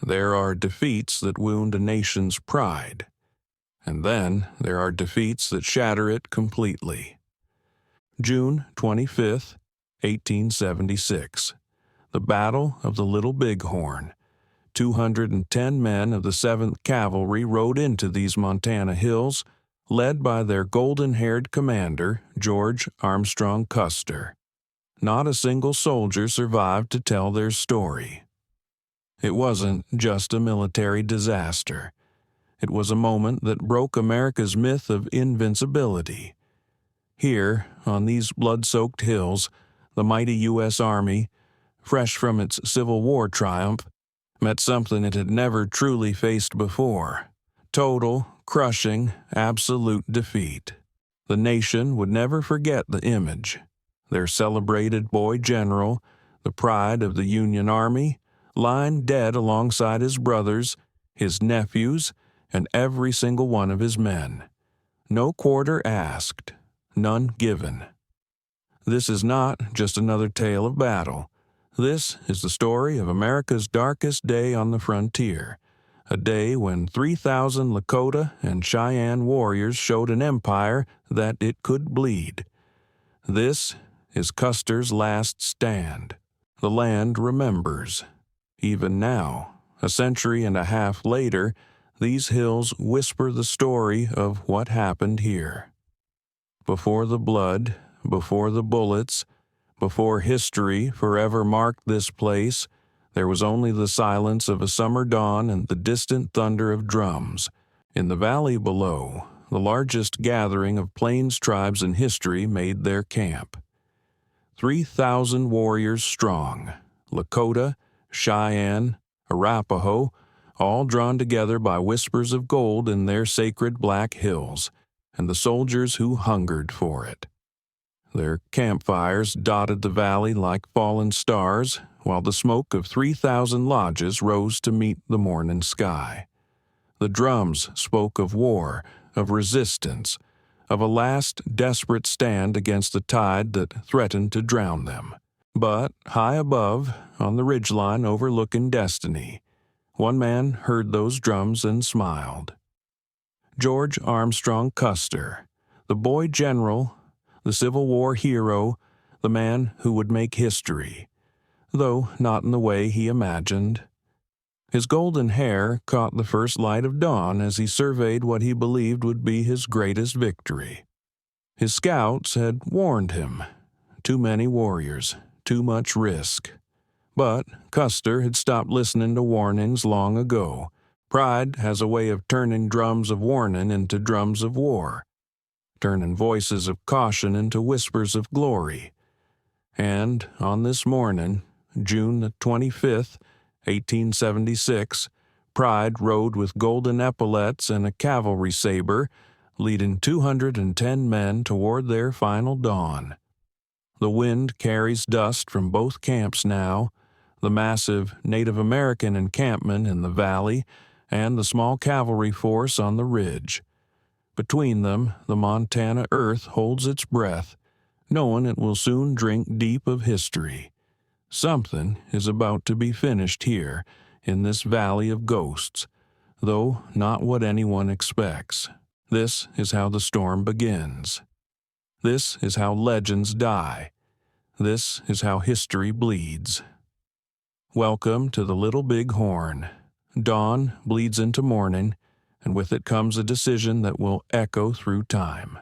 there are defeats that wound a nation's pride, and then there are defeats that shatter it completely. June 25th, 1876. The Battle of the Little Bighorn. 210 men of the 7th Cavalry rode into these Montana hills, led by their golden-haired commander, George Armstrong Custer. Not a single soldier survived to tell their story. It wasn't just a military disaster. It was a moment that broke America's myth of invincibility. Here, on these blood-soaked hills, the mighty U.S. Army, fresh from its Civil War triumph, met something it had never truly faced before: total, crushing, absolute defeat. The nation would never forget the image. Their celebrated boy general, the pride of the Union Army, lying dead alongside his brothers, his nephews, and every single one of his men. No quarter asked, none given. This is not just another tale of battle. This is the story of America's darkest day on the frontier, a day when 3,000 Lakota and Cheyenne warriors showed an empire that it could bleed. This is Custer's last stand. The land remembers. Even now, a century and a half later, these hills whisper the story of what happened here. Before the blood, before the bullets, before history forever marked this place, there was only the silence of a summer dawn and the distant thunder of drums. In the valley below, the largest gathering of Plains tribes in history made their camp. 3,000 warriors strong, Lakota, Cheyenne, Arapaho, all drawn together by whispers of gold in their sacred Black Hills, and the soldiers who hungered for it. Their campfires dotted the valley like fallen stars, while the smoke of 3,000 lodges rose to meet the morning sky. The drums spoke of war, of resistance, of a last desperate stand against the tide that threatened to drown them. But high above, on the ridgeline overlooking destiny, one man heard those drums and smiled. George Armstrong Custer, the boy general, the Civil War hero, the man who would make history, though not in the way he imagined. His golden hair caught the first light of dawn as he surveyed what he believed would be his greatest victory. His scouts had warned him. Too many warriors, too much risk. But Custer had stopped listening to warnings long ago. Pride has a way of turning drums of warning into drums of war, turning voices of caution into whispers of glory. And on this morning, June the 25th, 1876, Pride rode with golden epaulets and a cavalry saber, leading 210 men toward their final dawn. The wind carries dust from both camps now, the massive Native American encampment in the valley and the small cavalry force on the ridge. Between them, the Montana earth holds its breath, knowing it will soon drink deep of history. Something is about to be finished here, in this valley of ghosts, though not what anyone expects. This is how the storm begins. This is how legends die. This is how history bleeds. Welcome to the Little Bighorn. Dawn bleeds into morning, and with it comes a decision that will echo through time.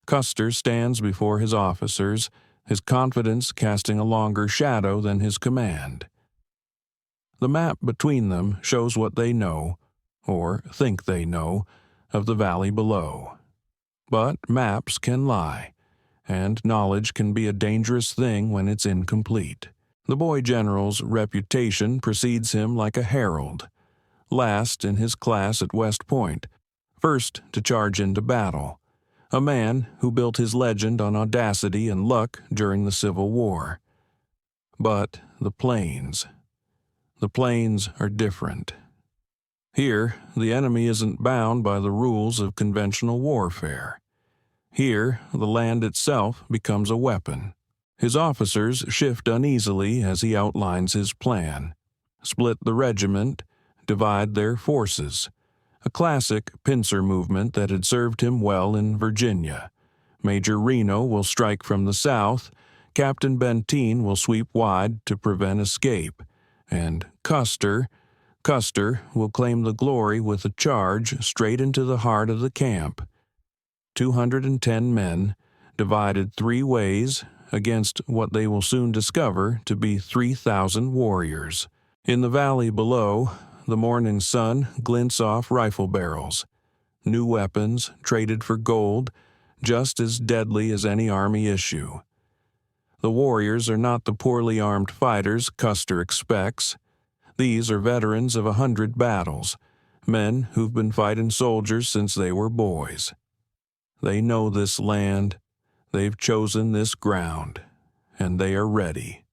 Custer stands before his officers, his confidence casting a longer shadow than his command. The map between them shows what they know, or think they know, of the valley below. But maps can lie, and knowledge can be a dangerous thing when it's incomplete. The boy general's reputation precedes him like a herald, last in his class at West Point, first to charge into battle, a man who built his legend on audacity and luck during the Civil War. But the Plains are different. Here, the enemy isn't bound by the rules of conventional warfare. Here, the land itself becomes a weapon. His officers shift uneasily as he outlines his plan. split the regiment, divide their forces, a classic pincer movement that had served him well in Virginia. Major Reno will strike from the south, Captain Benteen will sweep wide to prevent escape, and Custer will claim the glory with a charge straight into the heart of the camp. 210 men, divided 3 ways, against what they will soon discover to be 3,000 warriors. In the valley below, the morning sun glints off rifle barrels. New weapons, traded for gold, just as deadly as any army issue. The warriors are not the poorly armed fighters Custer expects. These are veterans of 100 battles, men who've been fighting soldiers since they were boys. They know this land, they've chosen this ground, and they are ready.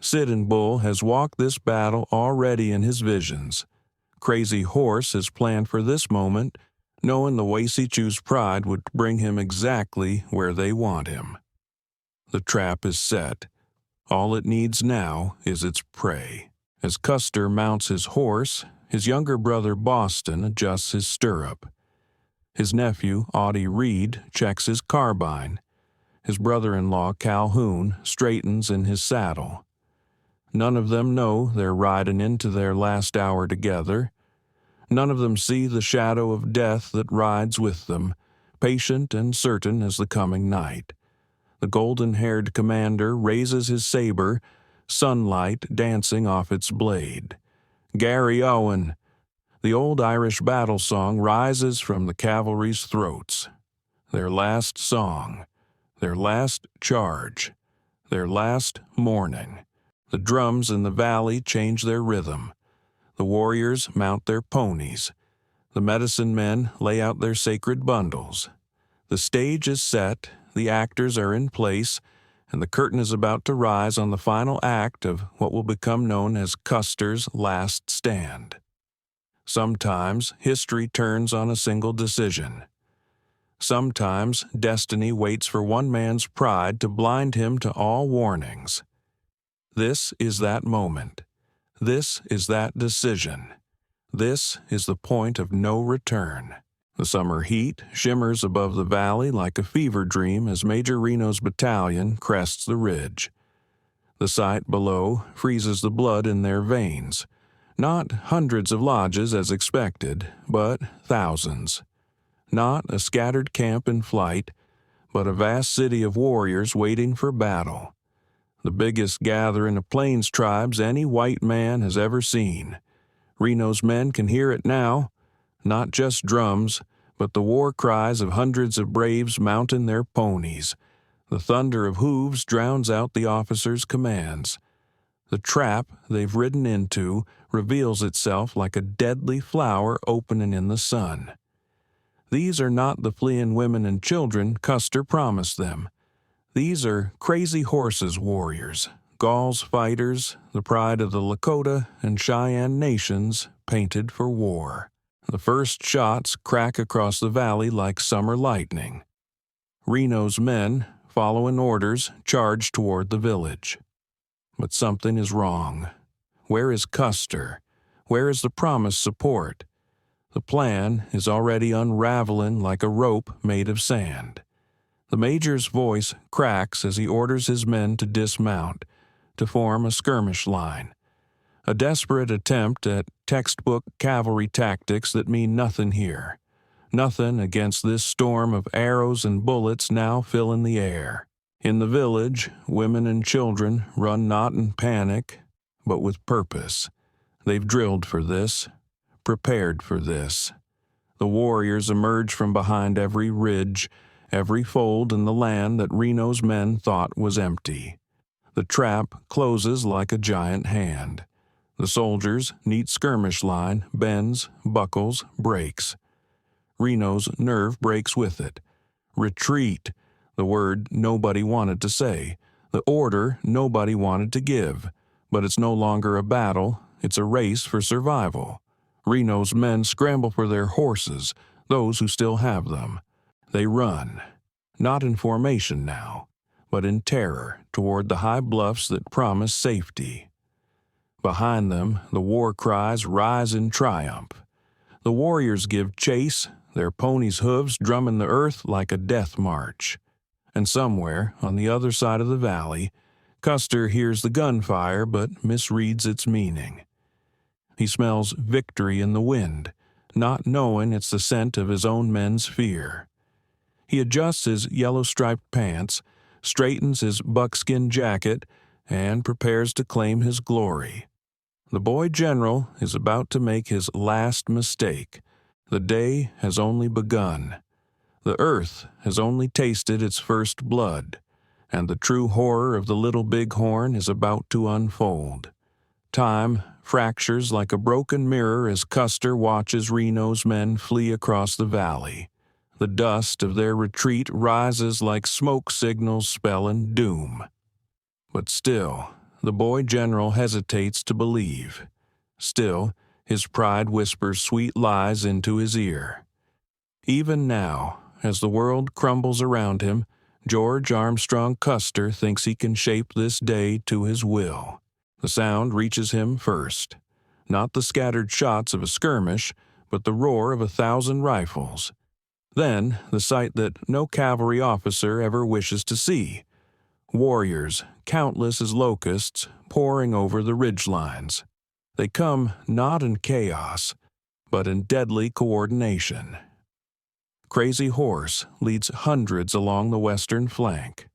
Sitting Bull has walked this battle already in his visions. Crazy Horse has planned for this moment, knowing the Wasatchew's pride would bring him exactly where they want him. The trap is set. All it needs now is its prey. As Custer mounts his horse, his younger brother Boston adjusts his stirrup. His nephew, Audie Reed, checks his carbine. His brother-in-law, Calhoun, straightens in his saddle. None of them know they're riding into their last hour together. None of them see the shadow of death that rides with them, patient and certain as the coming night. The golden-haired commander raises his saber, sunlight dancing off its blade. Gary Owen! The old Irish battle song rises from the cavalry's throats. Their last song, their last charge, their last morning. The drums in the valley change their rhythm. The warriors mount their ponies. The medicine men lay out their sacred bundles. The stage is set, the actors are in place, and the curtain is about to rise on the final act of what will become known as Custer's last stand. Sometimes history turns on a single decision. Sometimes destiny waits for one man's pride to blind him to all warnings. This is that moment. This is that decision. This is the point of no return. The summer heat shimmers above the valley like a fever dream as Major Reno's battalion crests the ridge. The sight below freezes the blood in their veins. Not hundreds of lodges as expected, but thousands. Not a scattered camp in flight, but a vast city of warriors waiting for battle. The biggest gathering of Plains tribes any white man has ever seen. Reno's men can hear it now, not just drums, but the war cries of hundreds of braves mounting their ponies. The thunder of hooves drowns out the officers' commands. The trap they've ridden into reveals itself like a deadly flower opening in the sun. These are not the fleeing women and children Custer promised them. These are Crazy Horse's warriors, Gauls fighters, the pride of the Lakota and Cheyenne nations, painted for war. The first shots crack across the valley like summer lightning. Reno's men, following orders, charge toward the village. But something is wrong. Where is Custer? Where is the promised support? The plan is already unraveling like a rope made of sand. The major's voice cracks as he orders his men to dismount, to form a skirmish line. A desperate attempt at textbook cavalry tactics that mean nothing here. Nothing against this storm of arrows and bullets now filling the air. In the village, women and children run not in panic, but with purpose. They've drilled for this, prepared for this. The warriors emerge from behind every ridge, every fold in the land that Reno's men thought was empty. The trap closes like a giant hand. The soldiers' neat skirmish line bends, buckles, breaks. Reno's nerve breaks with it. Retreat, the word nobody wanted to say, the order nobody wanted to give. But it's no longer a battle, it's a race for survival. Reno's men scramble for their horses, those who still have them. They run, not in formation now, but in terror toward the high bluffs that promise safety. Behind them, the war cries rise in triumph. The warriors give chase, their ponies' hooves drumming the earth like a death march. And somewhere, on the other side of the valley, Custer hears the gunfire but misreads its meaning. He smells victory in the wind, not knowing it's the scent of his own men's fear. He adjusts his yellow-striped pants, straightens his buckskin jacket, and prepares to claim his glory. The boy general is about to make his last mistake. The day has only begun. The earth has only tasted its first blood, and the true horror of the Little Bighorn is about to unfold. Time fractures like a broken mirror as Custer watches Reno's men flee across the valley. The dust of their retreat rises like smoke signals spelling doom. But still, the boy general hesitates to believe. Still, his pride whispers sweet lies into his ear. Even now, as the world crumbles around him, George Armstrong Custer thinks he can shape this day to his will. The sound reaches him first. Not the scattered shots of a skirmish, but the roar of 1,000 rifles. Then, the sight that no cavalry officer ever wishes to see. Warriors, countless as locusts, pouring over the ridgelines. They come not in chaos, but in deadly coordination. Crazy Horse leads hundreds along the western flank.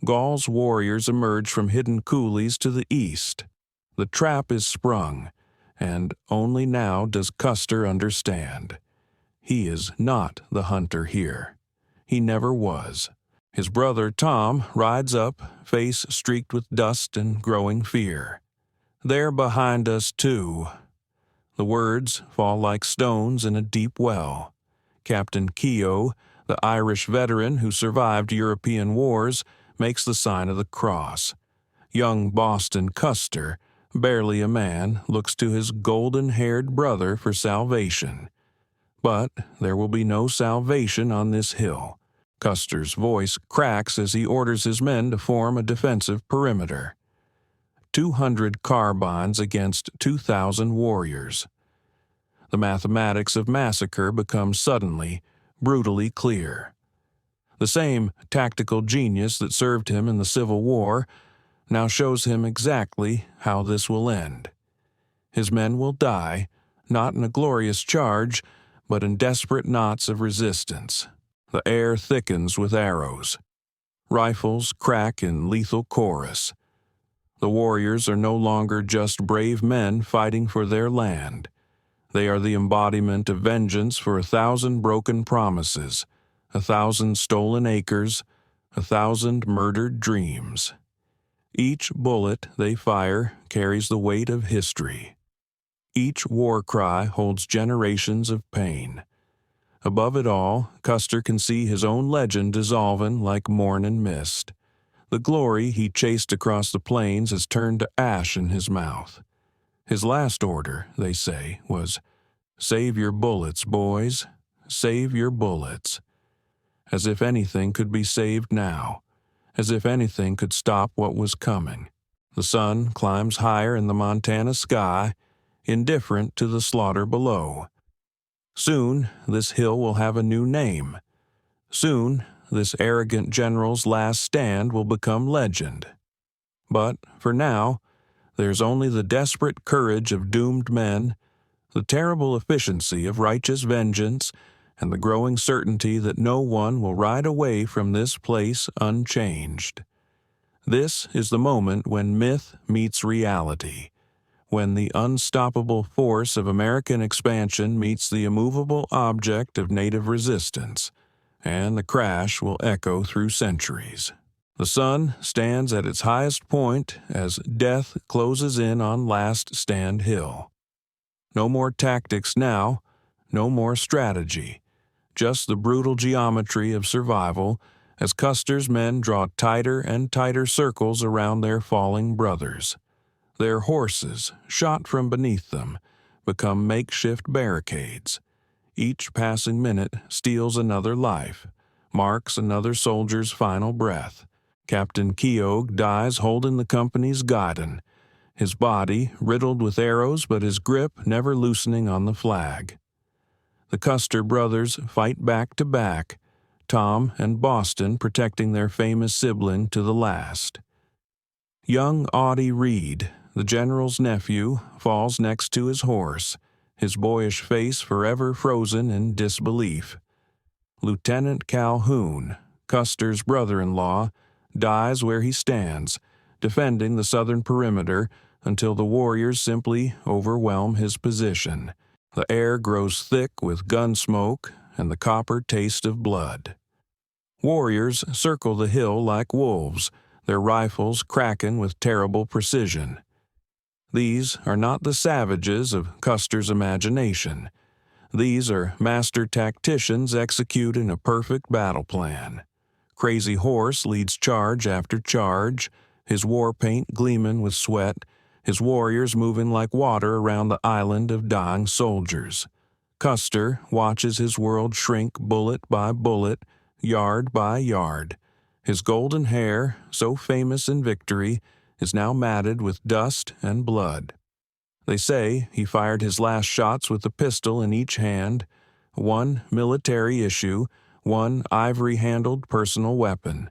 Gall's warriors emerge from hidden coulees to the east. The trap is sprung, and only now does Custer understand. He is not the hunter here. He never was. His brother Tom rides up, face streaked with dust and growing fear. "They're behind us, too." The words fall like stones in a deep well. Captain Keogh, the Irish veteran who survived European wars, makes the sign of the cross. Young Boston Custer, barely a man, looks to his golden-haired brother for salvation. But there will be no salvation on this hill. Custer's voice cracks as he orders his men to form a defensive perimeter. 200 carbines against 2,000 warriors. The mathematics of massacre become suddenly, brutally clear. The same tactical genius that served him in the Civil War now shows him exactly how this will end. His men will die, not in a glorious charge, but in desperate knots of resistance. The air thickens with arrows. Rifles crack in lethal chorus. The warriors are no longer just brave men fighting for their land. They are the embodiment of vengeance for 1,000 broken promises, 1,000 stolen acres, 1,000 murdered dreams. Each bullet they fire carries the weight of history. Each war cry holds generations of pain. Above it all, Custer can see his own legend dissolving like morning mist. The glory he chased across the plains has turned to ash in his mouth. His last order, they say, was, "Save your bullets, boys. Save your bullets." As if anything could be saved now. As if anything could stop what was coming. The sun climbs higher in the Montana sky, indifferent to the slaughter below. Soon, this hill will have a new name. Soon, this arrogant general's last stand will become legend. But, for now, there's only the desperate courage of doomed men, the terrible efficiency of righteous vengeance, and the growing certainty that no one will ride away from this place unchanged. This is the moment when myth meets reality, when the unstoppable force of American expansion meets the immovable object of native resistance, and the crash will echo through centuries. The sun stands at its highest point as death closes in on Last Stand Hill. No more tactics now, no more strategy, just the brutal geometry of survival as Custer's men draw tighter and tighter circles around their falling brothers. Their horses, shot from beneath them, become makeshift barricades. Each passing minute steals another life, marks another soldier's final breath. Captain Keogh dies holding the company's guidon. his body riddled with arrows but his grip never loosening on the flag. The Custer brothers fight back to back, Tom and Boston protecting their famous sibling to the last. Young Audie Reed, the general's nephew, falls next to his horse, his boyish face forever frozen in disbelief. Lieutenant Calhoun, Custer's brother-in-law, dies where he stands, defending the southern perimeter until the warriors simply overwhelm his position. The air grows thick with gun smoke and the copper taste of blood. Warriors circle the hill like wolves, their rifles cracking with terrible precision. These are not the savages of Custer's imagination. These are master tacticians executing a perfect battle plan. Crazy Horse leads charge after charge, his war paint gleaming with sweat, his warriors moving like water around the island of dying soldiers. Custer watches his world shrink bullet by bullet, yard by yard. His golden hair, so famous in victory, is now matted with dust and blood. They say he fired his last shots with a pistol in each hand, one military issue, one ivory-handled personal weapon.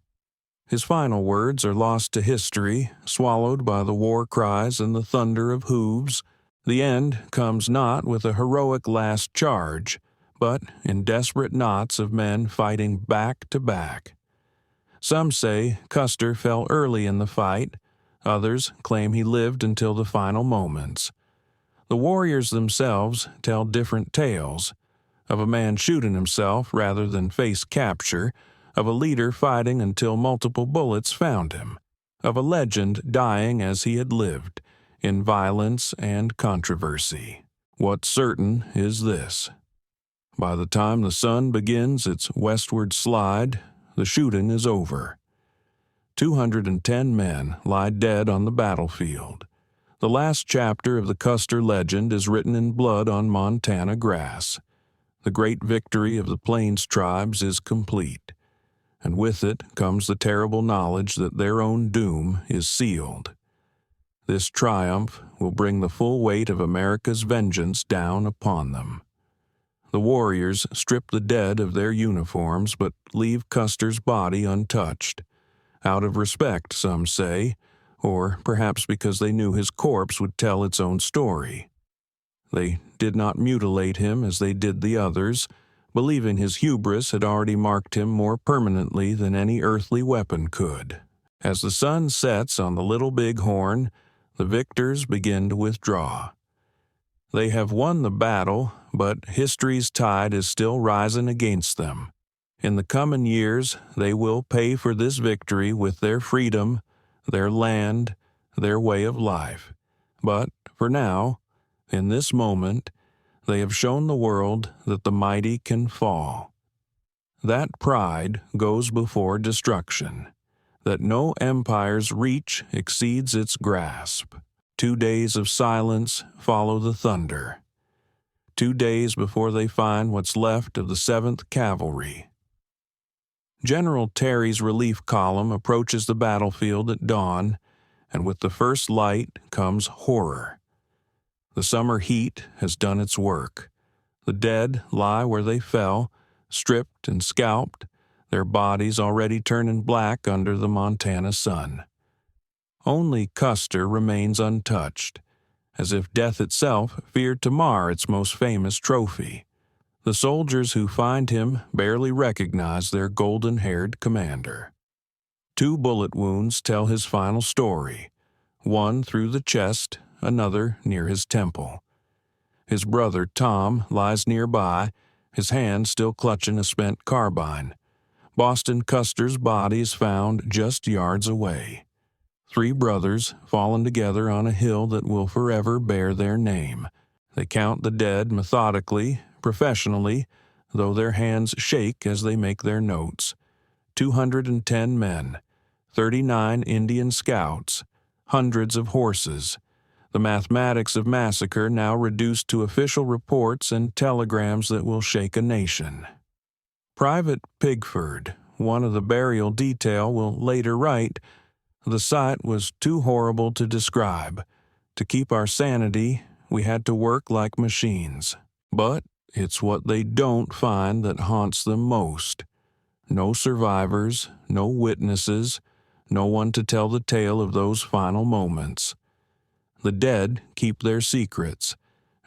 His final words are lost to history, swallowed by the war cries and the thunder of hooves. The end comes not with a heroic last charge, but in desperate knots of men fighting back to back. Some say Custer fell early in the fight, others claim he lived until the final moments. The warriors themselves tell different tales, of a man shooting himself rather than face capture, of a leader fighting until multiple bullets found him, of a legend dying as he had lived, in violence and controversy. What's certain is this: by the time the sun begins its westward slide, the shooting is over. 210 men lie dead on the battlefield. The last chapter of the Custer legend is written in blood on Montana grass. The great victory of the Plains tribes is complete, and with it comes the terrible knowledge that their own doom is sealed. This triumph will bring the full weight of America's vengeance down upon them. The warriors strip the dead of their uniforms but leave Custer's body untouched, out of respect, some say, or perhaps because they knew his corpse would tell its own story. They did not mutilate him as they did the others, believing his hubris had already marked him more permanently than any earthly weapon could. As the sun sets on the Little Bighorn, the victors begin to withdraw. They have won the battle, but history's tide is still rising against them. In the coming years, they will pay for this victory with their freedom, their land, their way of life. But for now, in this moment, they have shown the world that the mighty can fall. That pride goes before destruction, that no empire's reach exceeds its grasp. 2 days of silence follow the thunder. 2 days before they find what's left of the 7th Cavalry. General Terry's relief column approaches the battlefield at dawn, and with the first light comes horror. The summer heat has done its work. The dead lie where they fell, stripped and scalped, their bodies already turning black under the Montana sun. Only Custer remains untouched, as if death itself feared to mar its most famous trophy. The soldiers who find him barely recognize their golden-haired commander. 2 bullet wounds tell his final story, one through the chest, another near his temple. His brother Tom lies nearby, his hand still clutching a spent carbine. Boston Custer's body is found just yards away. 3 brothers fallen together on a hill that will forever bear their name. They count the dead methodically, professionally, though their hands shake as they make their notes. 210 men, 39 Indian scouts, hundreds of horses. The mathematics of massacre now reduced to official reports and telegrams that will shake a nation. Private Pigford, one of the burial detail, will later write, "The sight was too horrible to describe. To keep our sanity, we had to work like machines. But it's what they don't find that haunts them most. No survivors, no witnesses, no one to tell the tale of those final moments. The dead keep their secrets,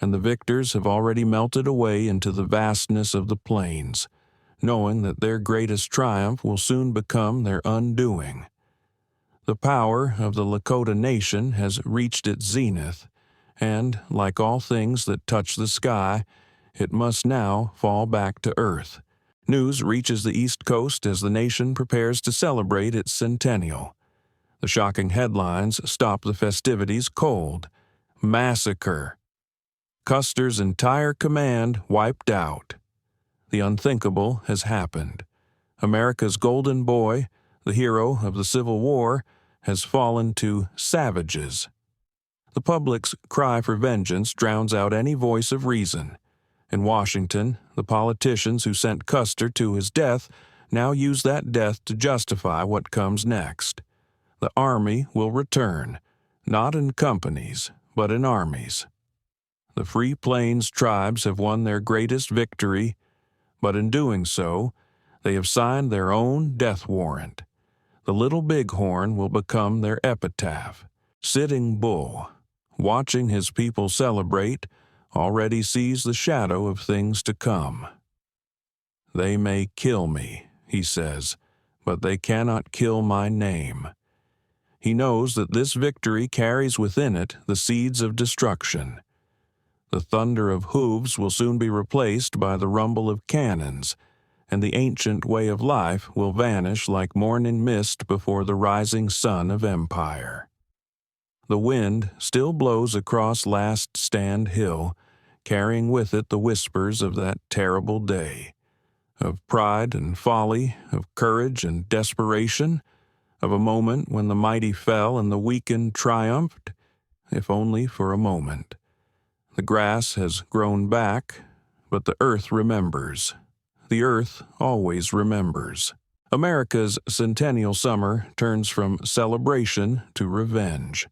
and the victors have already melted away into the vastness of the plains, knowing that their greatest triumph will soon become their undoing. The power of the Lakota Nation has reached its zenith, and, like all things that touch the sky, it must now fall back to earth. News reaches the East Coast as the nation prepares to celebrate its centennial. The shocking headlines stop the festivities cold. Massacre. Custer's entire command wiped out. The unthinkable has happened. America's golden boy, the hero of the Civil War, has fallen to savages. The public's cry for vengeance drowns out any voice of reason. In Washington, the politicians who sent Custer to his death now use that death to justify what comes next. The army will return, not in companies, but in armies. The Free Plains tribes have won their greatest victory, but in doing so, they have signed their own death warrant. The Little Bighorn will become their epitaph. Sitting Bull, watching his people celebrate, already sees the shadow of things to come. They may kill me, he says, but they cannot kill my name. He knows that this victory carries within it the seeds of destruction. The thunder of hooves will soon be replaced by the rumble of cannons, and the ancient way of life will vanish like morning mist before the rising sun of empire. The wind still blows across Last Stand Hill, carrying with it the whispers of that terrible day, of pride and folly, of courage and desperation, of a moment when the mighty fell and the weakened triumphed, if only for a moment. The grass has grown back, but the earth remembers. The earth always remembers. America's centennial summer turns from celebration to revenge.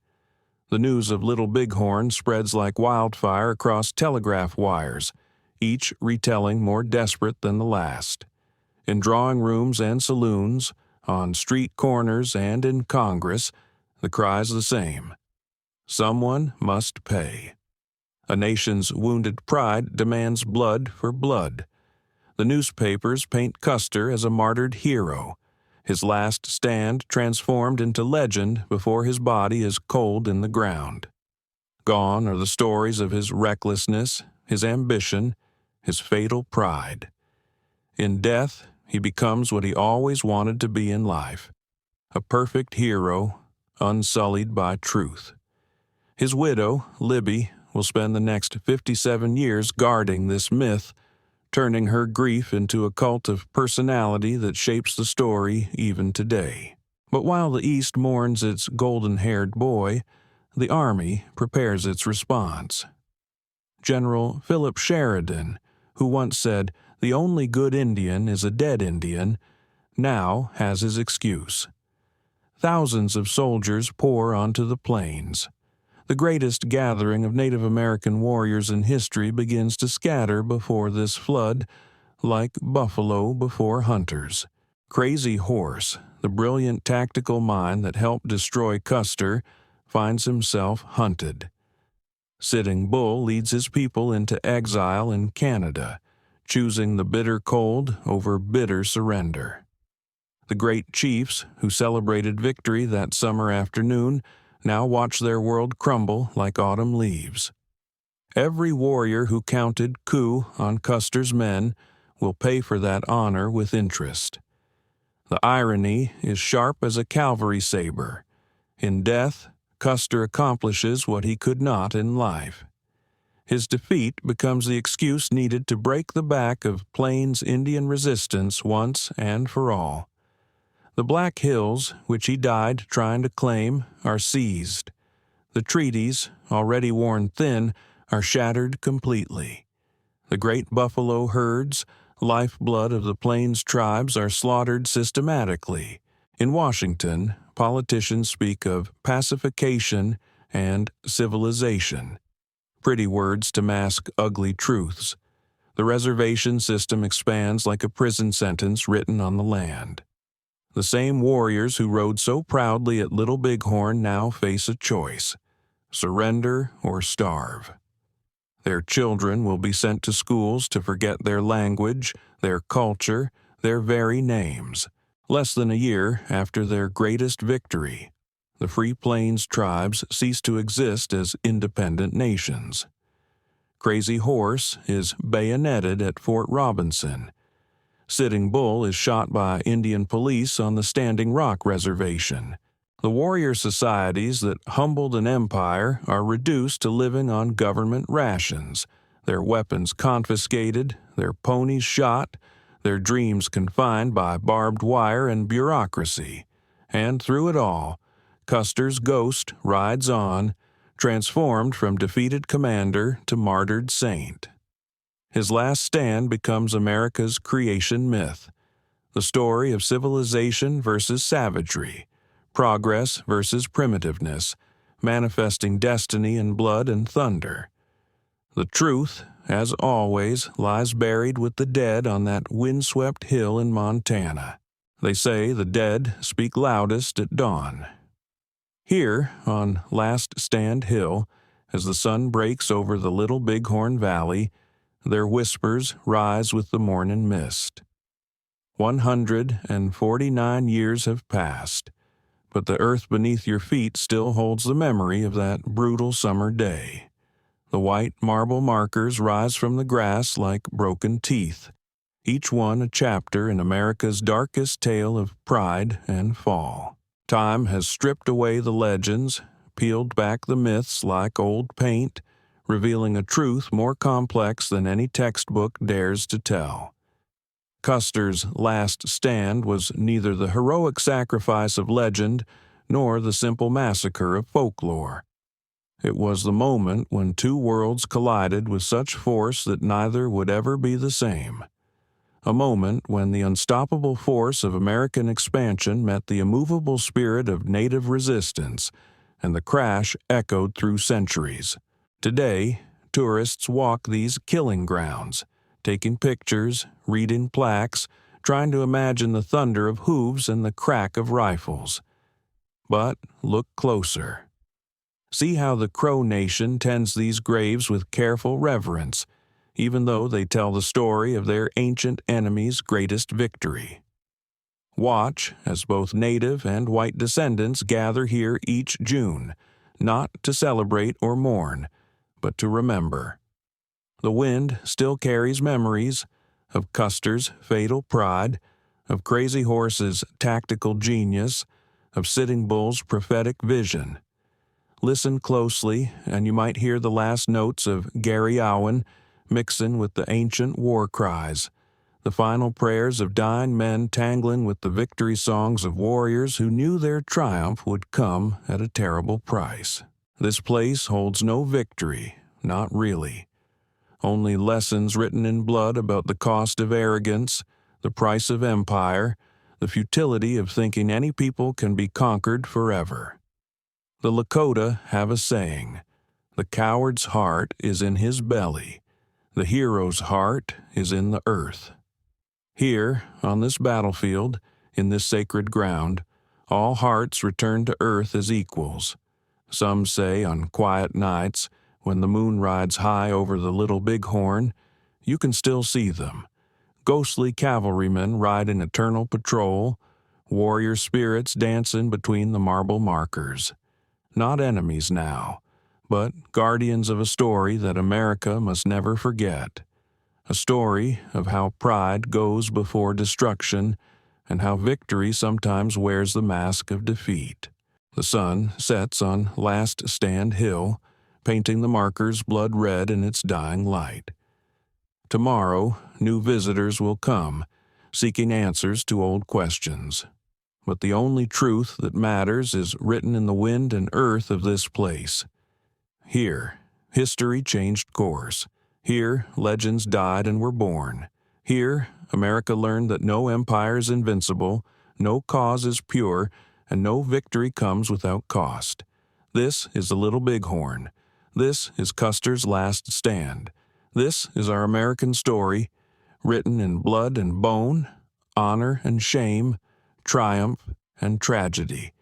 The news of Little Bighorn spreads like wildfire across telegraph wires, each retelling more desperate than the last. In drawing rooms and saloons, on street corners and in Congress, the cry's the same. Someone must pay. A nation's wounded pride demands blood for blood. The newspapers paint Custer as a martyred hero, his last stand transformed into legend before his body is cold in the ground. Gone are the stories of his recklessness, his ambition, his fatal pride. In death, he becomes what he always wanted to be in life, a perfect hero, unsullied by truth. His widow, Libby, will spend the next 57 years guarding this myth, turning her grief into a cult of personality that shapes the story even today. But while the East mourns its golden-haired boy, the Army prepares its response. General Philip Sheridan, who once said, "The only good Indian is a dead Indian," now has his excuse. Thousands of soldiers pour onto the plains. The greatest gathering of Native American warriors in history begins to scatter before this flood, like buffalo before hunters. Crazy Horse, the brilliant tactical mind that helped destroy Custer, finds himself hunted. Sitting Bull leads his people into exile in Canada, choosing the bitter cold over bitter surrender. The great chiefs who celebrated victory that summer afternoon now watch their world crumble like autumn leaves. Every warrior who counted coup on Custer's men will pay for that honor with interest. The irony is sharp as a cavalry saber. In death, Custer accomplishes what he could not in life. His defeat becomes the excuse needed to break the back of Plains Indian resistance once and for all. The Black Hills, which he died trying to claim, are seized. The treaties, already worn thin, are shattered completely. The great buffalo herds, lifeblood of the Plains tribes, are slaughtered systematically. In Washington, politicians speak of pacification and civilization. Pretty words to mask ugly truths. The reservation system expands like a prison sentence written on the land. The same warriors who rode so proudly at Little Bighorn now face a choice: surrender or starve. Their children will be sent to schools to forget their language, their culture, their very names. Less than a year after their greatest victory, the Free Plains tribes cease to exist as independent nations. Crazy Horse is bayoneted at Fort Robinson. Sitting Bull is shot by Indian police on the Standing Rock Reservation. The warrior societies that humbled an empire are reduced to living on government rations, their weapons confiscated, their ponies shot, their dreams confined by barbed wire and bureaucracy. And through it all, Custer's ghost rides on, transformed from defeated commander to martyred saint. His last stand becomes America's creation myth, the story of civilization versus savagery, progress versus primitiveness, manifesting destiny in blood and thunder. The truth, as always, lies buried with the dead on that windswept hill in Montana. They say the dead speak loudest at dawn. Here, on Last Stand Hill, as the sun breaks over the Little Bighorn Valley, their whispers rise with the morning mist. 149 years have passed, but the earth beneath your feet still holds the memory of that brutal summer day. The white marble markers rise from the grass like broken teeth, each one a chapter in America's darkest tale of pride and fall. Time has stripped away the legends, peeled back the myths like old paint, revealing a truth more complex than any textbook dares to tell. Custer's last stand was neither the heroic sacrifice of legend nor the simple massacre of folklore. It was the moment when two worlds collided with such force that neither would ever be the same. A moment when the unstoppable force of American expansion met the immovable spirit of native resistance, and the crash echoed through centuries. Today, tourists walk these killing grounds, taking pictures, reading plaques, trying to imagine the thunder of hooves and the crack of rifles. But look closer. See how the Crow Nation tends these graves with careful reverence, even though they tell the story of their ancient enemy's greatest victory. Watch as both native and white descendants gather here each June, not to celebrate or mourn, but to remember. The wind still carries memories of Custer's fatal pride, of Crazy Horse's tactical genius, of Sitting Bull's prophetic vision. Listen closely, and you might hear the last notes of Gary Owen mixing with the ancient war cries, the final prayers of dying men tangling with the victory songs of warriors who knew their triumph would come at a terrible price. This place holds no victory, not really. Only lessons written in blood about the cost of arrogance, the price of empire, the futility of thinking any people can be conquered forever. The Lakota have a saying, "The coward's heart is in his belly. The hero's heart is in the earth." Here, on this battlefield, in this sacred ground, all hearts return to earth as equals. Some say on quiet nights, when the moon rides high over the Little Bighorn, you can still see them. Ghostly cavalrymen riding eternal patrol, warrior spirits dancing between the marble markers. Not enemies now, but guardians of a story that America must never forget. A story of how pride goes before destruction and how victory sometimes wears the mask of defeat. The sun sets on Last Stand Hill, painting the markers blood red in its dying light. Tomorrow, new visitors will come, seeking answers to old questions. But the only truth that matters is written in the wind and earth of this place. Here, history changed course. Here, legends died and were born. Here, America learned that no empire is invincible, no cause is pure, and no victory comes without cost. This is the Little Bighorn. This is Custer's last stand. This is our American story, written in blood and bone, honor and shame, triumph and tragedy.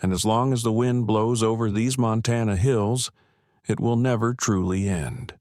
And as long as the wind blows over these Montana hills, it will never truly end.